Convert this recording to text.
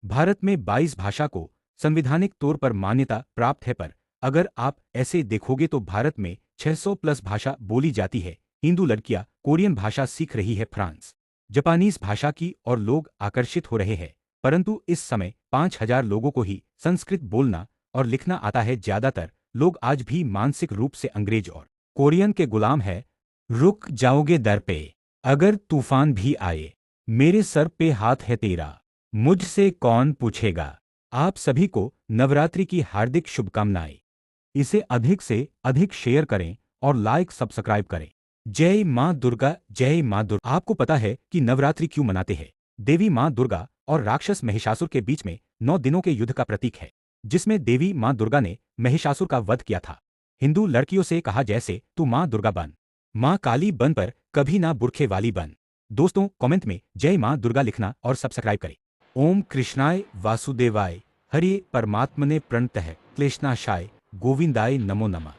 भारत में 22 भाषा को संविधानिक तौर पर मान्यता प्राप्त है, पर अगर आप ऐसे देखोगे तो भारत में 600 प्लस भाषा बोली जाती है। हिंदू लड़कियां कोरियन भाषा सीख रही है, फ्रांस जापानीज भाषा की और लोग आकर्षित हो रहे हैं। परंतु इस समय 5000 लोगों को ही संस्कृत बोलना और लिखना आता है। ज्यादातर लोग आज भी मानसिक रूप से अंग्रेज और कोरियन के गुलाम है। रुक जाओगे दर पे, अगर तूफान भी आए, मेरे सर पे हाथ है तेरा, मुझसे कौन पूछेगा। आप सभी को नवरात्रि की हार्दिक शुभकामनाएं। इसे अधिक से अधिक शेयर करें और लाइक सब्सक्राइब करें। जय मां दुर्गा, जय मां दुर्गा। आपको पता है कि नवरात्रि क्यों मनाते हैं? देवी मां दुर्गा और राक्षस महिषासुर के बीच में 9 दिनों के युद्ध का प्रतीक है, जिसमें देवी मां दुर्गा ने महिषासुर का वध किया था। हिंदू लड़कियों से कहा, जैसे तू मां दुर्गा बन, मां काली बन, पर कभी ना बुरखे वाली बन। दोस्तों, कमेंट में जय मां दुर्गा लिखना और सब्सक्राइब करें। ओम कृष्णाय वासुदेवाय, हरि परमात्मने प्रणतः क्लेशनाशाय गोविंदाय नमो नमः।